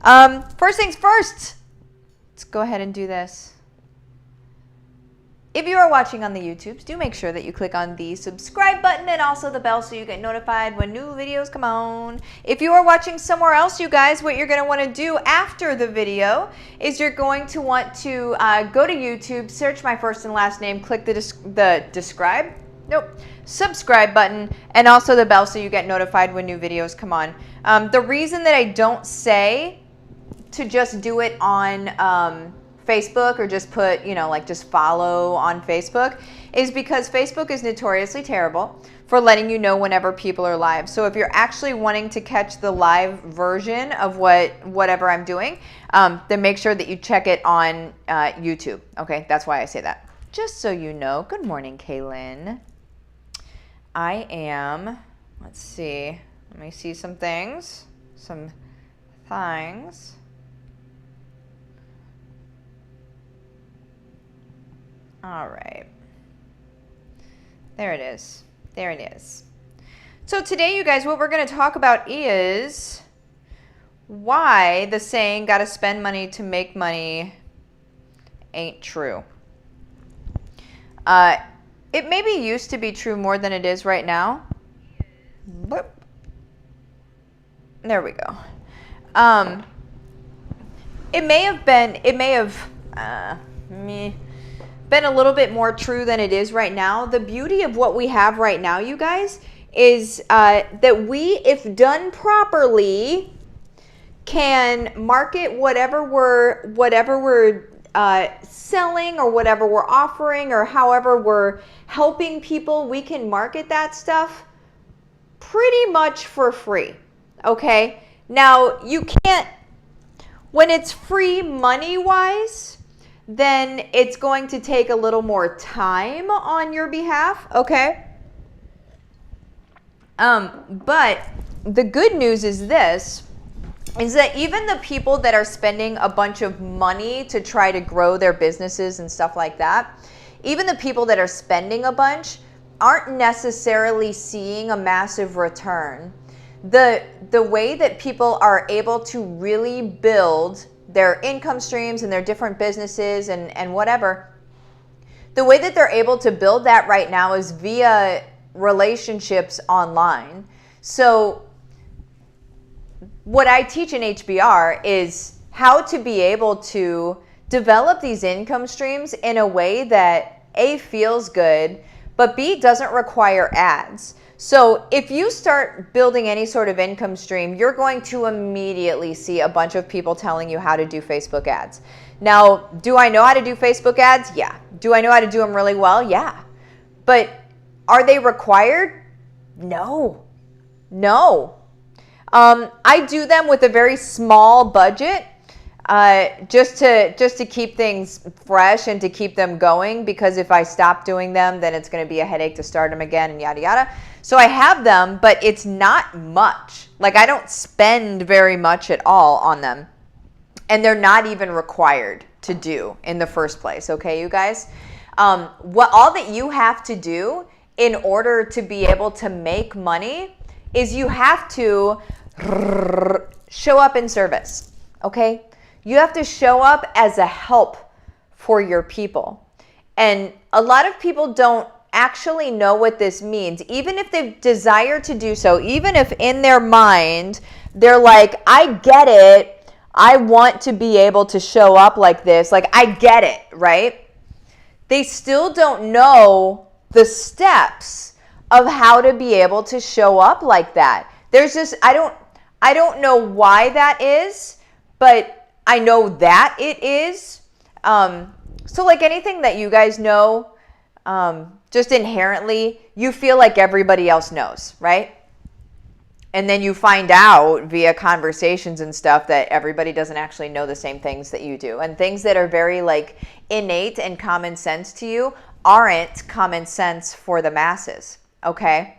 First things first, let's go ahead and do this. If you are watching on the YouTubes, do make sure that you click on the subscribe button and also the bell so you get notified when new videos come on. If you are watching somewhere else, you guys, what you're going to want to do after the video is you're going to want to go to YouTube, search my first and last name, click the subscribe button, and also the bell so you get notified when new videos come on. The reason that I don't say to just do it on Facebook or just put, like just follow on Facebook is because Facebook is notoriously terrible for letting you know whenever people are live. So if you're actually wanting to catch the live version of whatever I'm doing, then make sure that you check it on YouTube. Okay, that's why I say that. Just so you know. Good morning, Kaylin. I am, let's see, let me see some things. All right. There it is. There it is. So today, you guys, what we're going to talk about is why the saying, gotta spend money to make money, ain't true. It maybe used to be true more than it is right now. But there we go. It may have been a little bit more true than it is right now. The beauty of what we have right now, you guys, is that we, if done properly, can market whatever we're selling or whatever we're offering or however we're helping people. We can market that stuff pretty much for free. Okay? Now, you can't, when it's free money-wise, then it's going to take a little more time on your behalf, okay? But the good news is this, is that even the people that are spending a bunch of money to try to grow their businesses and stuff like that, even the people that are spending a bunch aren't necessarily seeing a massive return. The way that people are able to really build their income streams and their different businesses and whatever, the way that they're able to build that right now is via relationships online. So what I teach in HBR is how to be able to develop these income streams in a way that A, feels good, but B, doesn't require ads. So if you start building any sort of income stream, you're going to immediately see a bunch of people telling you how to do Facebook ads. Now, do I know how to do Facebook ads? Yeah. Do I know how to do them really well? Yeah. But are they required? No. I do them with a very small budget, just to keep things fresh and to keep them going, because if I stop doing them, then it's going to be a headache to start them again and yada yada. So I have them, but it's not much. Like, I don't spend very much at all on them, and they're not even required to do in the first place. Okay, you guys, all that you have to do in order to be able to make money is you have to show up in service. Okay, you have to show up as a help for your people. And a lot of people don't actually know what this means, even if they desire to do so, even if in their mind they're like, I get it, I want to be able to show up like this, like I get it, right? They still don't know the steps of how to be able to show up like that. There's just, I don't know why that is, but I know that it is. So like anything that you guys know, just inherently, you feel like everybody else knows, right? And then you find out via conversations and stuff that everybody doesn't actually know the same things that you do. And things that are very like innate and common sense to you aren't common sense for the masses, okay?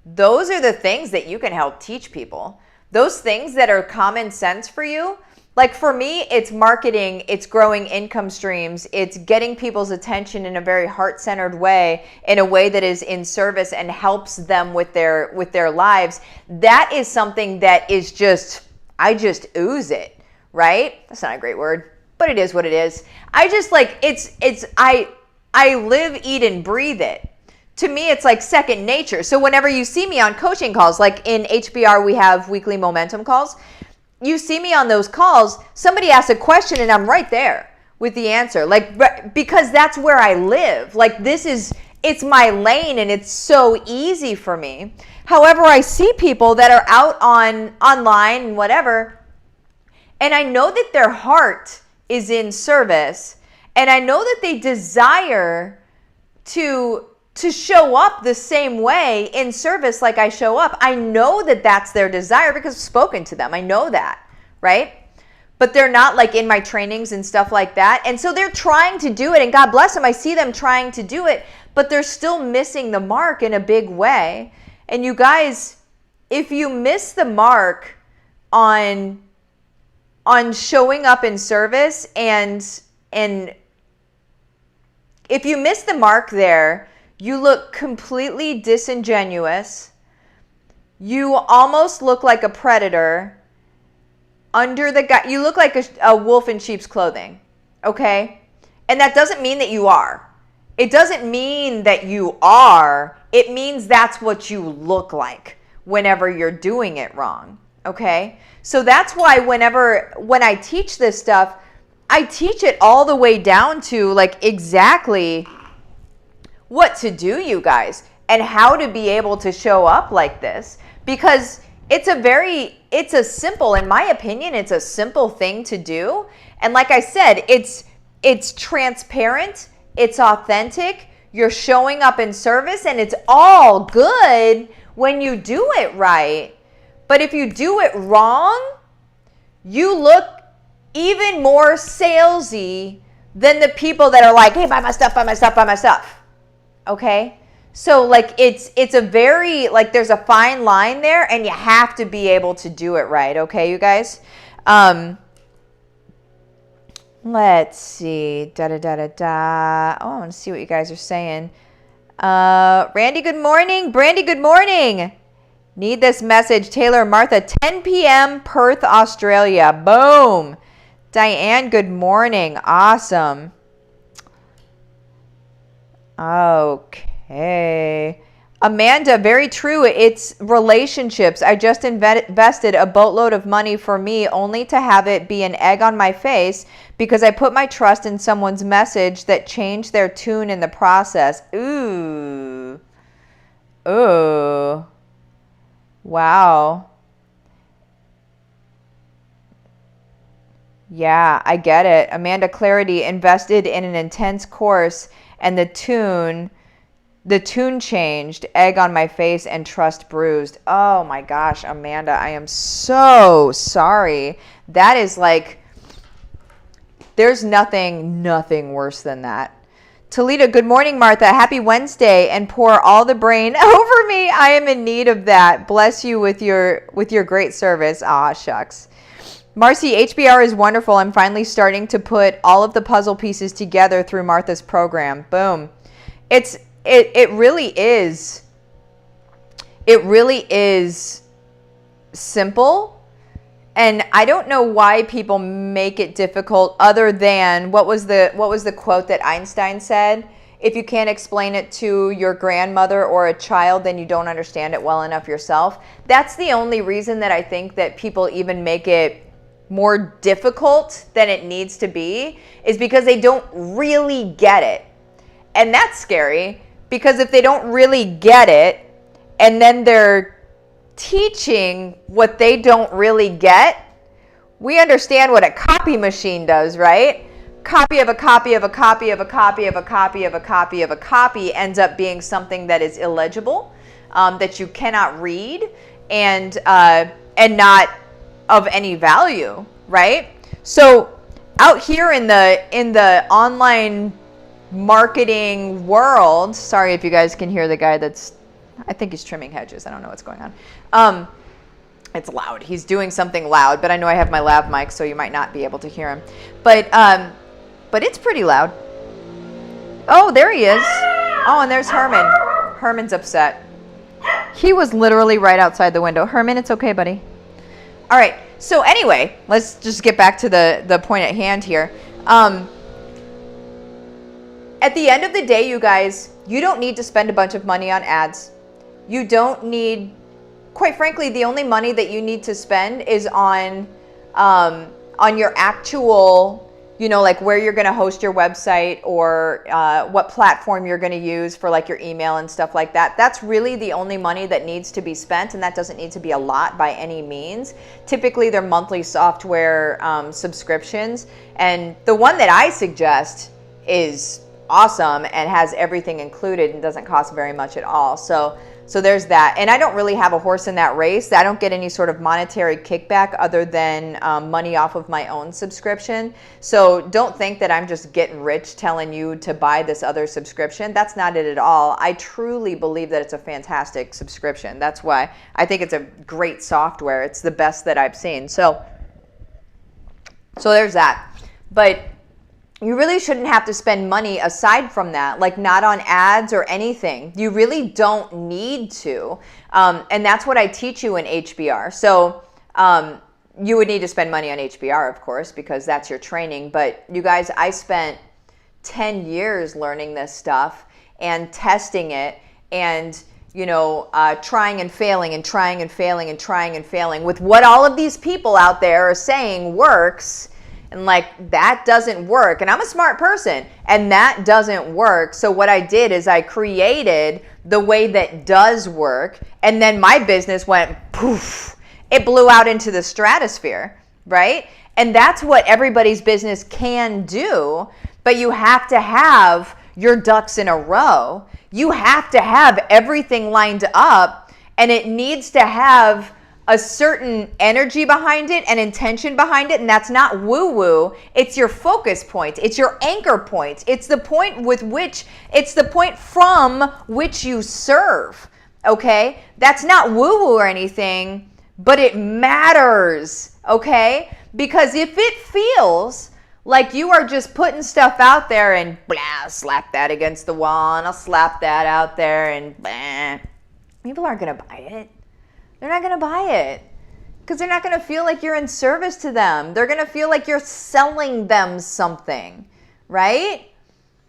Those are the things that you can help teach people. Those things that are common sense for you, like for me, it's marketing, it's growing income streams, it's getting people's attention in a very heart-centered way, in a way that is in service and helps them with their lives. That is something that is just I just ooze it, right? That's not a great word, but it is what it is. I just like, I live, eat, and breathe it. To me, it's like second nature. So whenever you see me on coaching calls, like in HBR, we have weekly momentum calls. You see me on those calls, somebody asks a question and I'm right there with the answer. Like, because that's where I live. Like it's my lane and it's so easy for me. However, I see people that are out online and whatever, and I know that their heart is in service, and I know that they desire to show up the same way in service like I show up. I know that that's their desire because I've spoken to them. I know that, right? But they're not like in my trainings and stuff like that. And so they're trying to do it, and God bless them. I see them trying to do it, but they're still missing the mark in a big way. And you guys, if you miss the mark on showing up in service and if you miss the mark there, you look completely disingenuous. You almost look like a predator under the guy. You look like a wolf in sheep's clothing, okay? And that doesn't mean that you are. It doesn't mean that you are. It means that's what you look like whenever you're doing it wrong, okay? So that's why when I teach this stuff, I teach it all the way down to like exactly what to do, you guys, and how to be able to show up like this, because it's a simple, in my opinion, it's a simple thing to do. And like I said, it's transparent, it's authentic, you're showing up in service, and it's all good when you do it right. But if you do it wrong, you look even more salesy than the people that are like, hey, buy my stuff, buy my stuff, buy my stuff. Okay? So like it's a very, like there's a fine line there, and you have to be able to do it right. Okay, you guys? Let's see. Oh, I want to see what you guys are saying. Randy, good morning. Brandy, good morning. Need this message. Taylor, Martha, 10 p.m. Perth, Australia. Boom. Diane, good morning. Awesome. Okay. Amanda, very true. It's relationships. I just invested a boatload of money for me only to have it be an egg on my face because I put my trust in someone's message that changed their tune in the process. Ooh. Ooh. Wow. Yeah, I get it. Amanda Clarity invested in an intense course and the tune changed, egg on my face and trust bruised. Oh my gosh, Amanda, I am so sorry. That is like, there's nothing worse than that. Toledo, good morning, Martha. Happy Wednesday, and pour all the brain over me. I am in need of that. Bless you with your great service. Aw, shucks. Marcy, HBR is wonderful. I'm finally starting to put all of the puzzle pieces together through Martha's program. Boom. It really is simple. And I don't know why people make it difficult, other than what was the quote that Einstein said? If you can't explain it to your grandmother or a child, then you don't understand it well enough yourself. That's the only reason that I think that people even make it more difficult than it needs to be, is because they don't really get it. And that's scary, because if they don't really get it and then they're teaching what they don't really get, we understand what a copy machine does, right? Copy of a copy of a copy of a copy of a copy of a copy of a copy ends up being something that is illegible, that you cannot read, and not of any value, right? So out here in the online marketing world, sorry if you guys can hear the guy I think he's trimming hedges. I don't know what's going on. It's loud. He's doing something loud, but I know I have my lav mic, so you might not be able to hear him. But it's pretty loud. Oh, there he is. Oh, and there's Herman. Herman's upset. He was literally right outside the window. Herman, it's okay, buddy. All right. So anyway, let's just get back to the point at hand here. At the end of the day, you guys, you don't need to spend a bunch of money on ads. You don't need, quite frankly, the only money that you need to spend is on your actual, like where you're going to host your website, or what platform you're going to use for like your email and stuff like that. That's really the only money that needs to be spent, and that doesn't need to be a lot by any means. Typically, they're monthly software subscriptions, and the one that I suggest is awesome and has everything included and doesn't cost very much at all. So there's that. And I don't really have a horse in that race. I don't get any sort of monetary kickback other than money off of my own subscription. So don't think that I'm just getting rich telling you to buy this other subscription. That's not it at all. I truly believe that it's a fantastic subscription. That's why I think it's a great software. It's the best that I've seen. So there's that. But you really shouldn't have to spend money aside from that, like not on ads or anything. You really don't need to. And that's what I teach you in HBR. So you would need to spend money on HBR, of course, because that's your training. But you guys, I spent 10 years learning this stuff and testing it, and trying and failing and trying and failing and trying and failing with what all of these people out there are saying works. And like, that doesn't work. And I'm a smart person, and that doesn't work. So what I did is I created the way that does work. And then my business went poof. It blew out into the stratosphere, right? And that's what everybody's business can do. But you have to have your ducks in a row. You have to have everything lined up, and it needs to have a certain energy behind it and intention behind it. And that's not woo-woo. It's your focus point. It's your anchor point. It's the point from which you serve. Okay? That's not woo-woo or anything, but it matters. Okay? Because if it feels like you are just putting stuff out there and blah, slap that against the wall, and I'll slap that out there, and blah, people aren't going to buy it. They're not going to buy it because they're not going to feel like you're in service to them. They're going to feel like you're selling them something, right?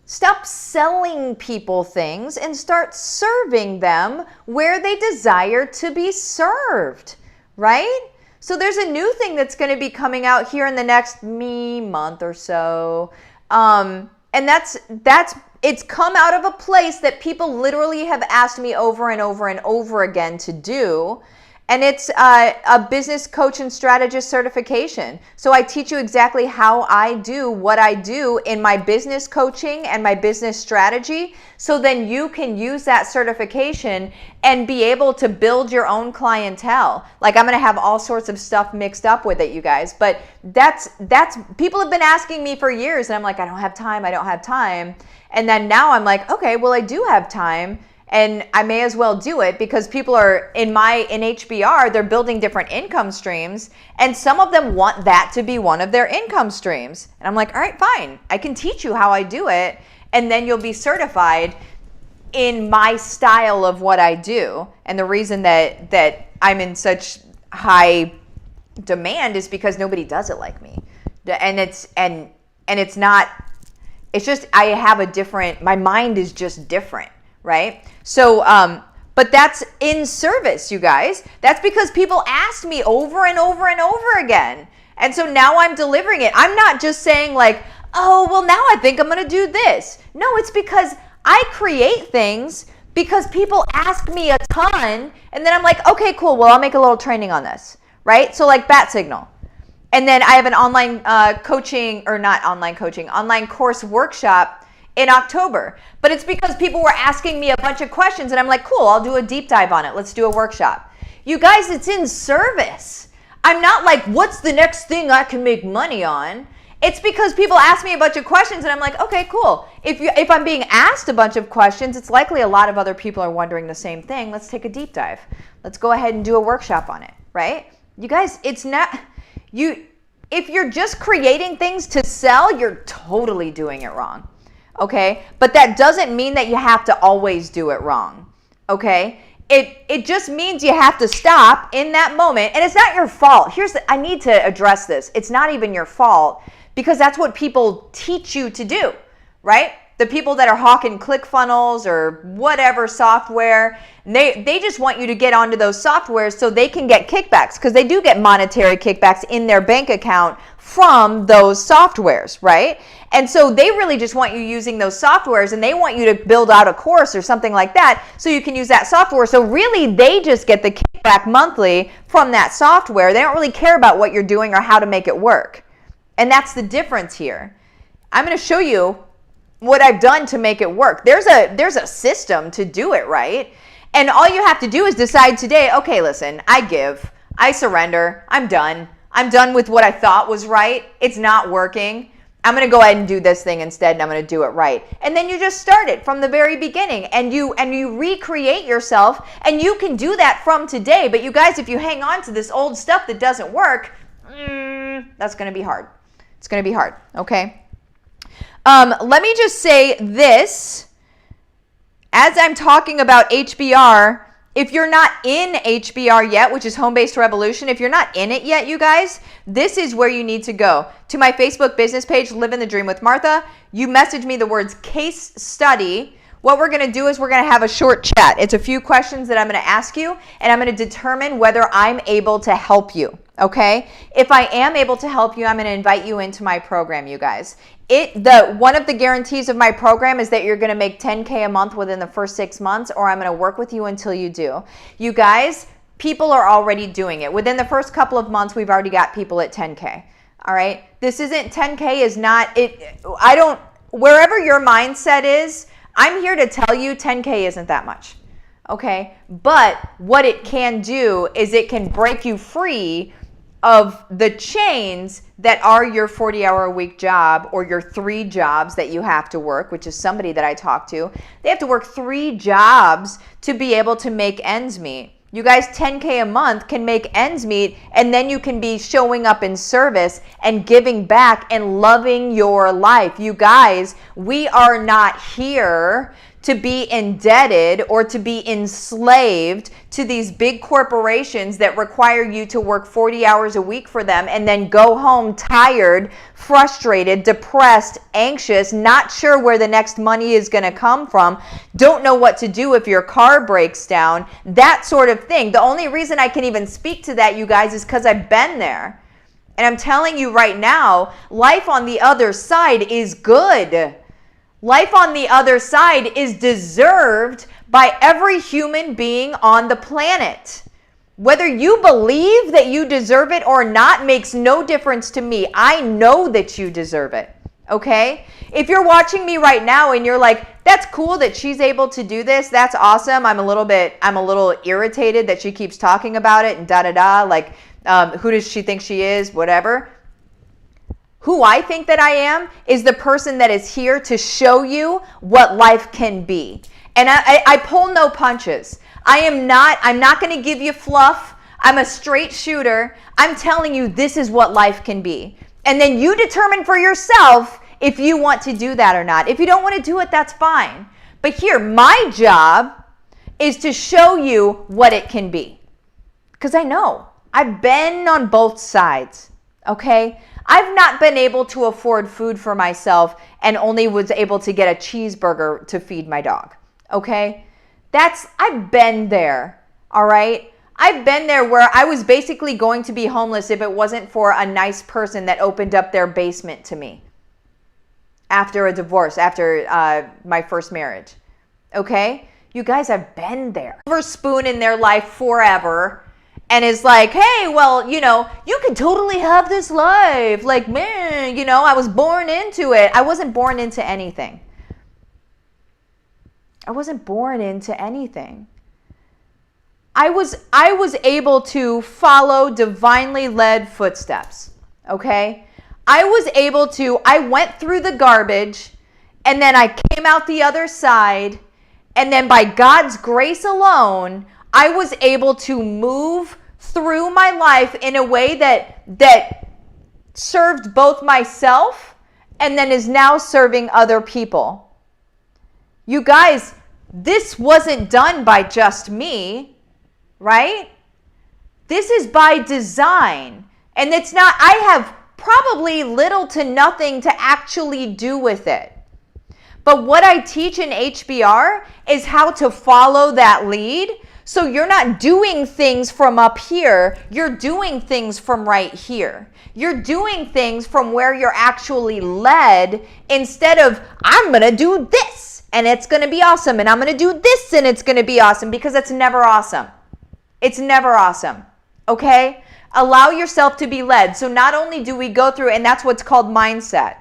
Stop selling people things and start serving them where they desire to be served, right? So there's a new thing that's going to be coming out here in the next month or so. And it's come out of a place that people literally have asked me over and over and over again to do. And it's a business coach and strategist certification. So I teach you exactly how I do what I do in my business coaching and my business strategy. So then you can use that certification and be able to build your own clientele. Like, I'm going to have all sorts of stuff mixed up with it, you guys. But that's people have been asking me for years, and I'm like, I don't have time. And then now I'm like, okay, well, I do have time. And I may as well do it because people are in HBR, they're building different income streams, and some of them want that to be one of their income streams. And I'm like, all right, fine. I can teach you how I do it, and then you'll be certified in my style of what I do. And the reason that I'm in such high demand is because nobody does it like me. And it's just, I have my mind is just different. Right? So, but that's in service, you guys. That's because people asked me over and over and over again. And so now I'm delivering it. I'm not just saying like, oh, well, now I think I'm going to do this. No, it's because I create things because people ask me a ton. And then I'm like, okay, cool. Well, I'll make a little training on this. Right? So like Bat Signal. And then I have an online online course workshop in October. But it's because people were asking me a bunch of questions, and I'm like, cool, I'll do a deep dive on it. Let's do a workshop. You guys, it's in service. I'm not like, what's the next thing I can make money on? It's because people ask me a bunch of questions, and I'm like, okay, cool. If I'm being asked a bunch of questions, it's likely a lot of other people are wondering the same thing. Let's take a deep dive. Let's go ahead and do a workshop on it, right? You guys, it's not, if you're just creating things to sell, you're totally doing it wrong. Okay, but that doesn't mean that you have to always do it wrong. Okay, it just means you have to stop in that moment. And it's not your fault. I need to address this. It's not even your fault, because that's what people teach you to do, right? The people that are hawking ClickFunnels or whatever software, they just want you to get onto those softwares so they can get kickbacks, because they do get monetary kickbacks in their bank account from those softwares, right? And so they really just want you using those softwares, and they want you to build out a course or something like that so you can use that software. So really they just get the kickback monthly from that software. They don't really care about what you're doing or how to make it work. And that's the difference here. I'm going to show you what I've done to make it work. There's a system to do it right. And all you have to do is decide today, okay, listen, I give, I surrender, I'm done. I'm done with what I thought was right. It's not working. I'm going to go ahead and do this thing instead, and I'm going to do it right. And then you just start it from the very beginning, and you recreate yourself, and you can do that from today. But you guys, if you hang on to this old stuff that doesn't work, that's going to be hard. It's going to be hard, okay? Let me just say this. As I'm talking about HBR, if you're not in HBR yet, which is Home-Based Revolution, if you're not in it yet, you guys, this is where you need to go. To my Facebook business page, Livin the Dream with Martha. You message me the words case study. What we're going to do is we're going to have a short chat. It's a few questions that I'm going to ask you, and I'm going to determine whether I'm able to help you, okay? If I am able to help you, I'm going to invite you into my program, you guys. One of the guarantees of my program is that you're going to make $10K a month within the first 6 months, or I'm going to work with you until you do. You guys, people are already doing it. Within the first couple of months, we've already got people at 10K. All right? This isn't 10K is not it. Wherever your mindset is, I'm here to tell you 10K isn't that much. Okay? But what it can do is it can break you free of the chains that are your 40-hour-a-week job, or your 3 jobs that you have to work, which is somebody that I talk to. They have to work 3 jobs to be able to make ends meet. You guys, 10K a month can make ends meet, and then you can be showing up in service and giving back and loving your life. You guys, we are not here to be indebted or to be enslaved to these big corporations that require you to work 40 hours a week for them and then go home tired, frustrated, depressed, anxious, not sure where the next money is going to come from, don't know what to do if your car breaks down, that sort of thing. The only reason I can even speak to that, you guys, is because I've been there. And I'm telling you right now, life on the other side is good. Life on the other side is deserved by every human being on the planet. Whether you believe that you deserve it or not makes no difference to me. I know that you deserve it, okay? If you're watching me right now and you're like, that's cool that she's able to do this, that's awesome. I'm a little irritated that she keeps talking about it and da-da-da, like, who does she think she is, whatever. Who I think that I am is the person that is here to show you what life can be. And I pull no punches. I'm not going to give you fluff. I'm a straight shooter. I'm telling you this is what life can be. And then you determine for yourself if you want to do that or not. If you don't want to do it, that's fine. But here, my job is to show you what it can be. Because I know. I've been on both sides. Okay? I've not been able to afford food for myself and only was able to get a cheeseburger to feed my dog. Okay? I've been there. All right? I've been there where I was basically going to be homeless if it wasn't for a nice person that opened up their basement to me after a divorce, after my first marriage. Okay? You guys, I've been there. Silver spoon in their life forever. And is like, hey, well, you can totally have this life. Like, man, I was born into it. I wasn't born into anything. I wasn't born into anything. I was able to follow divinely led footsteps, okay? I went through the garbage, and then I came out the other side, and then by God's grace alone, I was able to move through my life in a way that served both myself and then is now serving other people. You guys, this wasn't done by just me, right? This is by design. And it's not, I have probably little to nothing to actually do with it. But what I teach in HBR is how to follow that lead. So you're not doing things from up here, you're doing things from right here. You're doing things from where you're actually led instead of, I'm going to do this and it's going to be awesome, and I'm going to do this and it's going to be awesome, because it's never awesome. It's never awesome. Okay? Allow yourself to be led. So not only do we go through, and that's what's called mindset,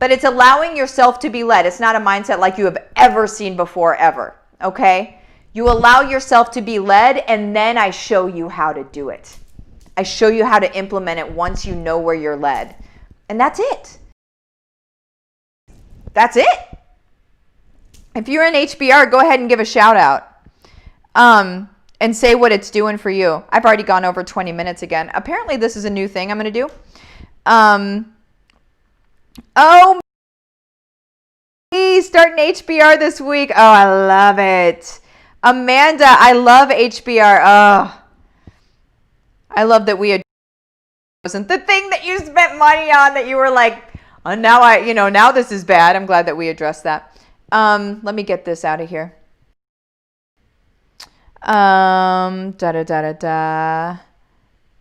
but it's allowing yourself to be led. It's not a mindset like you have ever seen before, ever. Okay? You allow yourself to be led, and then I show you how to do it. I show you how to implement it once you know where you're led. And that's it. That's it. If you're in HBR, go ahead and give a shout out. And say what it's doing for you. I've already gone over 20 minutes again. Apparently this is a new thing I'm going to do. Oh, starting HBR this week. Oh, I love it. Amanda, I love HBR. Oh, I love that we wasn't the thing that you spent money on, that you were like, oh, now this is bad. I'm glad that we addressed that. Let me get this out of here.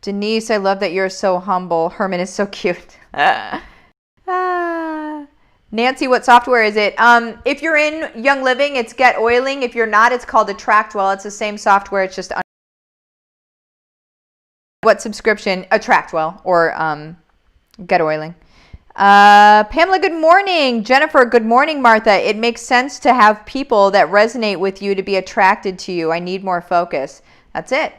Denise, I love that you're so humble. Herman is so cute. Nancy, what software is it? If you're in Young Living, it's Get Oiling. If you're not, it's called Attract Well. It's the same software. It's just what subscription? Attract Well or Get Oiling. Pamela, good morning. Jennifer, good morning. Martha, it makes sense to have people that resonate with you to be attracted to you. I need more focus. That's it.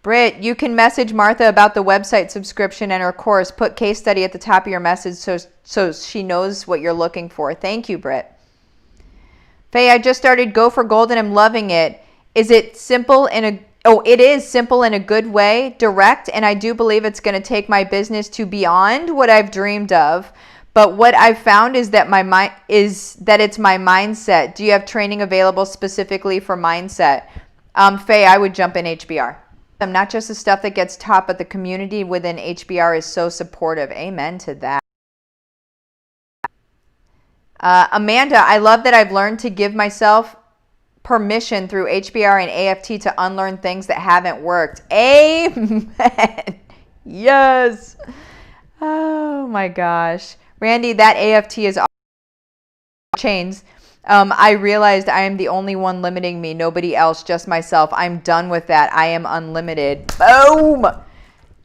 Britt, you can message Martha about the website subscription and her course. Put case study at the top of your message so she knows what you're looking for. Thank you, Britt. Faye, I just started Go for Gold and I'm loving it. Is it simple it is simple in a good way, direct, and I do believe it's going to take my business to beyond what I've dreamed of. But what I've found is that it's my mindset. Do you have training available specifically for mindset? Faye, I would jump in HBR. Not just the stuff that gets taught, but the community within HBR is so supportive. Amen to that. Amanda, I love that I've learned to give myself permission through HBR and AFT to unlearn things that haven't worked. Amen. Yes. Oh my gosh. Randy, that AFT is chains. I realized I am the only one limiting me. Nobody else, just myself. I'm done with that. I am unlimited. Boom.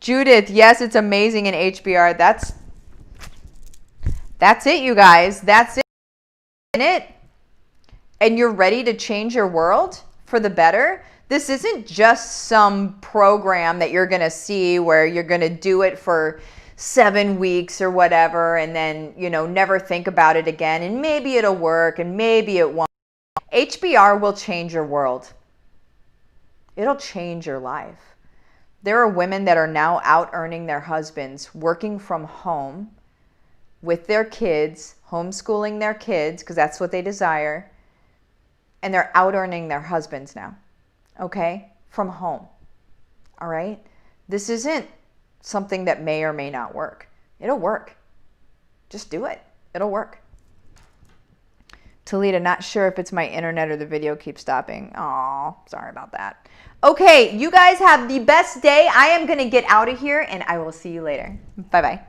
Judith, yes, it's amazing in HBR. That's it, you guys. That's it. And you're ready to change your world for the better. This isn't just some program that you're going to see where you're going to do it for 7 weeks or whatever and then, never think about it again, and maybe it'll work and maybe it won't. HBR will change your world. It'll change your life. There are women that are now out earning their husbands, working from home with their kids, homeschooling their kids because that's what they desire. And they're out earning their husbands now, okay, from home, all right? This isn't something that may or may not work. It'll work. Just do it. It'll work. Talita, not sure if it's my internet or the video keeps stopping. Oh, sorry about that. Okay, you guys have the best day. I am going to get out of here, and I will see you later. Bye-bye.